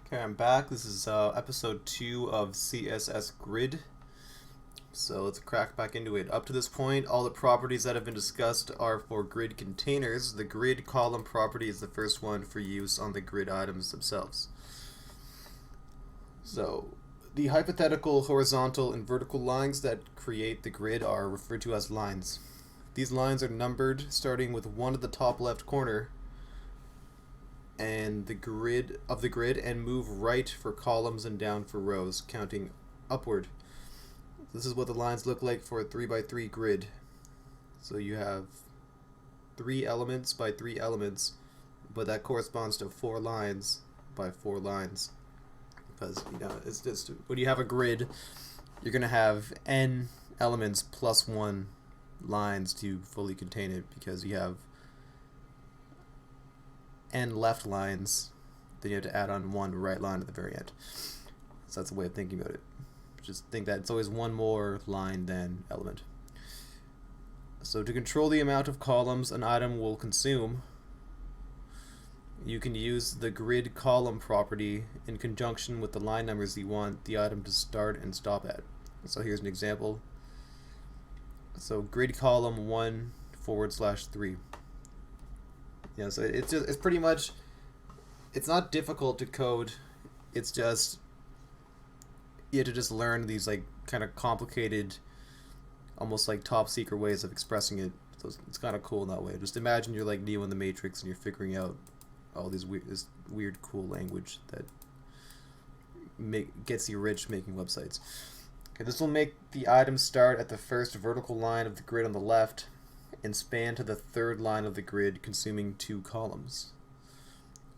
Okay, I'm back. This is episode 2 of CSS Grid. So let's crack back into it. Up to this point, all the properties that have been discussed are for grid containers. The grid column property is the first one for use on the grid items themselves. So the hypothetical horizontal and vertical lines that create the grid are referred to as lines. These lines are numbered starting with 1 at the top left corner and the grid and move right for columns and down for rows, counting upward. This is what the lines look like for a 3x3 grid. So you have 3 elements by 3 elements, but that corresponds to 4 lines by 4 lines. Because, it's just, when you have a grid, you're going to have n elements plus 1 lines to fully contain it, because you have n left lines, then you have to add on 1 right line at the very end. So that's a way of thinking about it. Just think that it's always 1 more line than element. So to control the amount of columns an item will consume, you can use the grid column property in conjunction with the line numbers you want the item to start and stop at. So here's an example. So grid column 1/3. Yeah, so it's pretty much, it's not difficult to code. It's just, you have to just learn these like kind of complicated, almost like top secret ways of expressing it. So it's kind of cool in that way. Just imagine you're like Neo in the Matrix and you're figuring out all these this weird cool language that gets you rich making websites. Okay, this will make the item start at the first vertical line of the grid on the left and span to the third line of the grid, consuming 2 columns.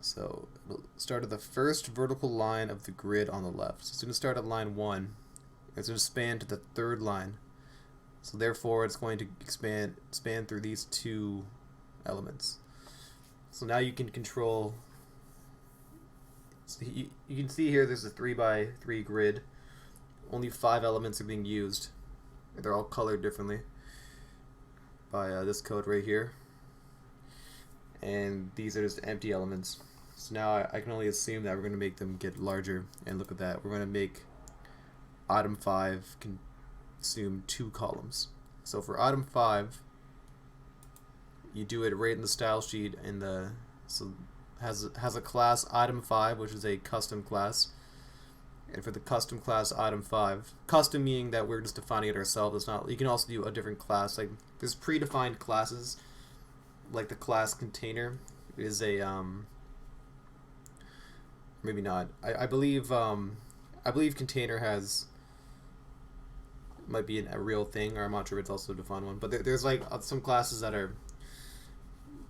So it'll start at the first vertical line of the grid on the left. So it's going to start at line 1. It's going to span to the third line. So therefore it's going to span through these 2 elements. So now you can control, so you can see here there's a 3x3 grid. Only 5 elements are being used. They're all colored differently by this code right here, and these are just empty elements. So now I can only assume that we're going to make them get larger, and look at that, we're going to make item 5 consume 2 columns. So for item 5, you do it right in the style sheet so has a class item 5, which is a custom class. And for the custom class item 5, custom meaning that we're just defining it ourselves. It's not, you can also do a different class. Like there's predefined classes, like the class container is a maybe not. I believe container might be a real thing, or I'm not sure if it's also a defined one. But there's like some classes that are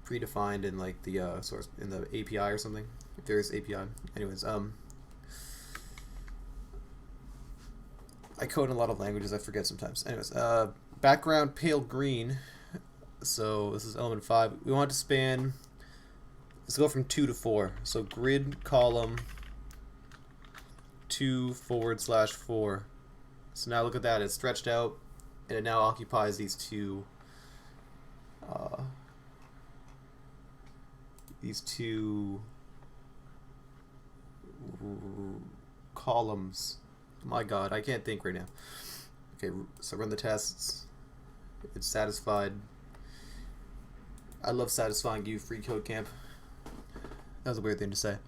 predefined in like the source in the API or something. If there's API, anyways. I code in a lot of languages, I forget sometimes. Anyways, background pale green. So this is element 5. We want to span, let's go from 2 to 4. So grid column 2/4. So now look at that, it's stretched out and it now occupies these two columns. My god, I can't think right now. Okay, so run the tests. It's satisfied. I love satisfying you, free code camp. That was a weird thing to say.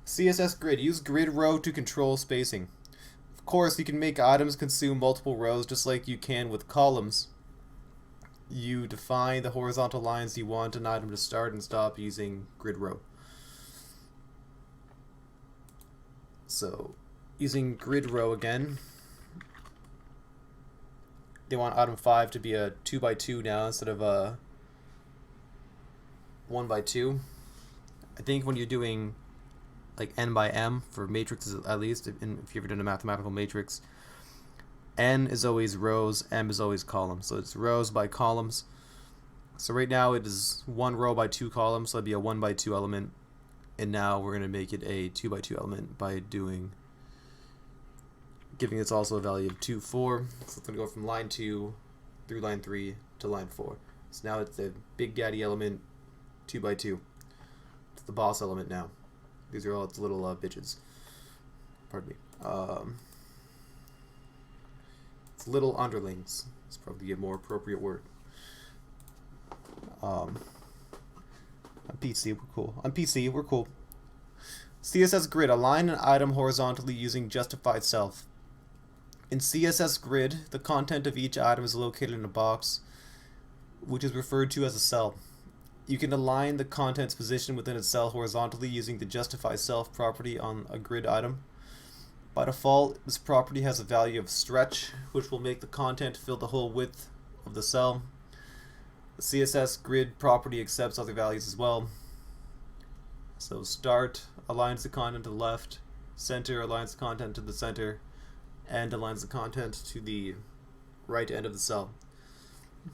CSS Grid. Use grid row to control spacing. Of course, you can make items consume multiple rows just like you can with columns. You define the horizontal lines you want an item to start and stop using grid row. So using grid row again, they want item 5 to be a 2x2 now instead of a 1x2. I think when you're doing like n by m for matrices, at least if you've ever done a mathematical matrix, n is always rows, m is always columns. So it's rows by columns. So right now it is 1 row by 2 columns, so it'd be a 1x2 element. And now we're going to make it a 2x2 element by giving this also a value of 2, 4. So it's going to go from line 2 through line 3 to line 4. So now it's the big daddy element 2x2. It's the boss element now. These are all its little bitches. pardon me. It's little underlings. It's probably a more appropriate word. On PC, we're cool. On PC, we're cool. CSS Grid, align an item horizontally using justified self. In CSS Grid, the content of each item is located in a box, which is referred to as a cell. You can align the content's position within a cell horizontally using the justify self property on a grid item. By default, this property has a value of stretch, which will make the content fill the whole width of the cell. The CSS Grid property accepts other values as well. So start aligns the content to the left, center aligns the content to the center, and aligns the content to the right end of the cell.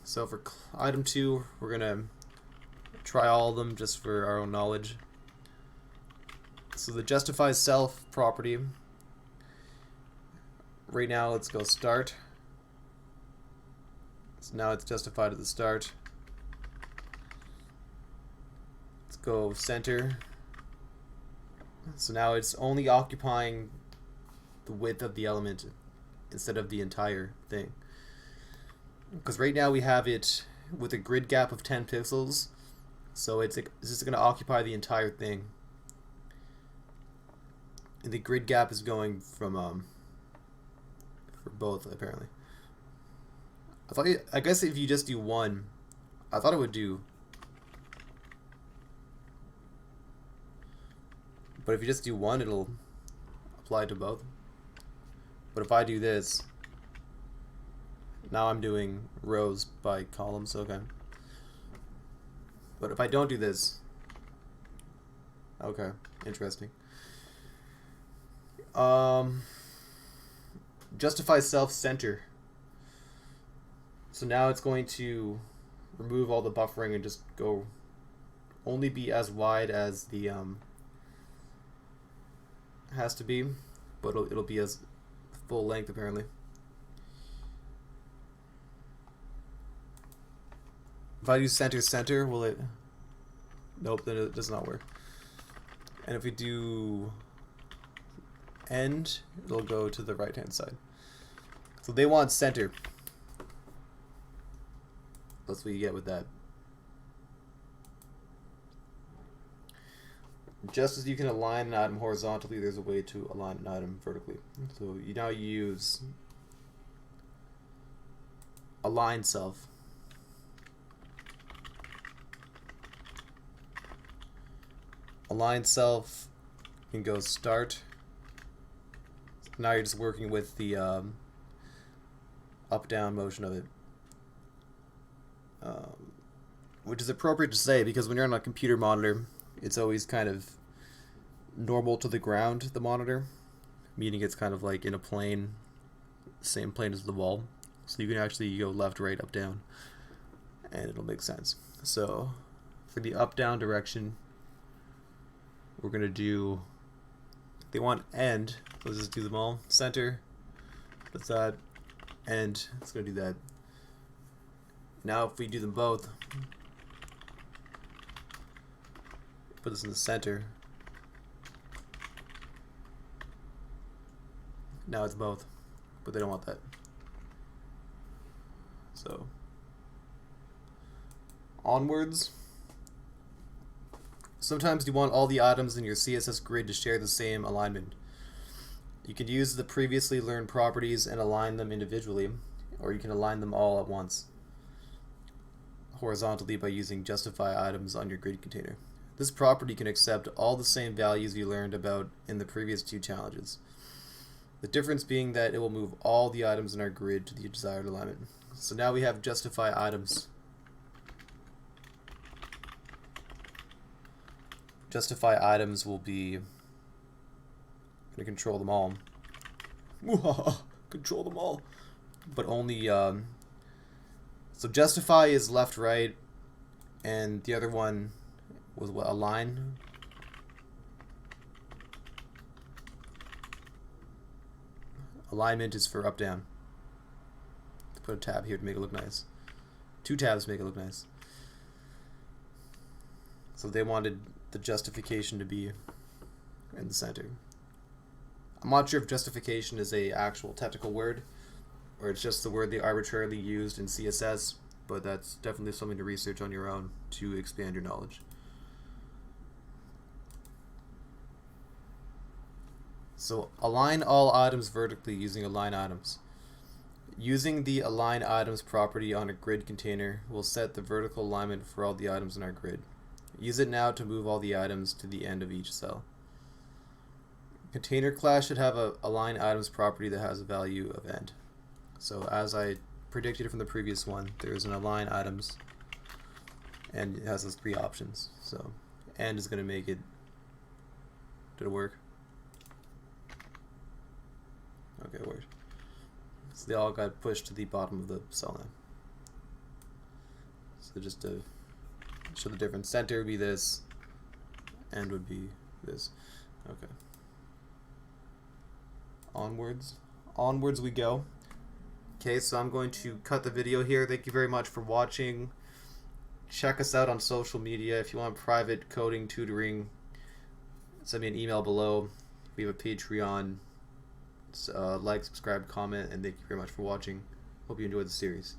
So for item 2, we're going to try all of them just for our own knowledge. So the justify self property, right now let's go start. So now it's justified at the start. Let's go center. So now it's only occupying the width of the element instead of the entire thing. Because right now we have it with a grid gap of 10 pixels, so it's just going to occupy the entire thing. And the grid gap is going from for both apparently. I guess if you just do one, I thought it would do. But if you just do one, it'll apply to both. But if I do this, now I'm doing rows by columns, okay. But if I don't do this, okay, interesting. Justify self-center. So now it's going to remove all the buffering and just go only be as wide as the has to be, but it'll be as full length apparently. If I do center, will it? Nope, then it does not work. And if we do end, it'll go to the right hand side. So they want center. That's what you get with that. Just as you can align an item horizontally, there's a way to align an item vertically. So you now use align self. Align self can go start. Now you're just working with the up-down motion of it. Which is appropriate to say because when you're on a computer monitor, it's always kind of normal to the ground, the monitor, meaning it's kind of like in a plane, same plane as the wall. So you can actually go left, right, up, down, and it'll make sense. So for the up-down direction, we're going to do, they want end, let's just do them all. Center, that's that, end, it's going to do that. Now if we do them both, put this in the center. Now it's both, but they don't want that. So, onwards. Sometimes you want all the items in your CSS grid to share the same alignment. You can use the previously learned properties and align them individually, or you can align them all at once, horizontally by using justify items on your grid container. This property can accept all the same values you learned about in the previous 2 challenges. The difference being that it will move all the items in our grid to the desired alignment. So now we have justify items. Justify items will be going to control them all. Control them all. But only so justify is left, right, and the other one was what, align. Alignment is for up, down. Put a tab here to make it look nice. 2 tabs to make it look nice. So they wanted the justification to be in the center. I'm not sure if justification is a actual technical word, or it's just the word they arbitrarily used in CSS, but that's definitely something to research on your own to expand your knowledge. So align all items vertically using align items. Using the align items property on a grid container will set the vertical alignment for all the items in our grid. Use it now to move all the items to the end of each cell. Container class should have a align items property that has a value of end. So as I predicted from the previous one, there's an align items, and it has those three options. So end is going to make it. Did it work? Okay, it worked. So they all got pushed to the bottom of the cell now. So just to show the difference, center would be this, end would be this. Okay. Onwards we go. Okay, so I'm going to cut the video here. Thank you very much for watching. Check us out on social media. If you want private coding tutoring, send me an email below. We have a Patreon. Like, subscribe, comment, and thank you very much for watching. Hope you enjoyed the series.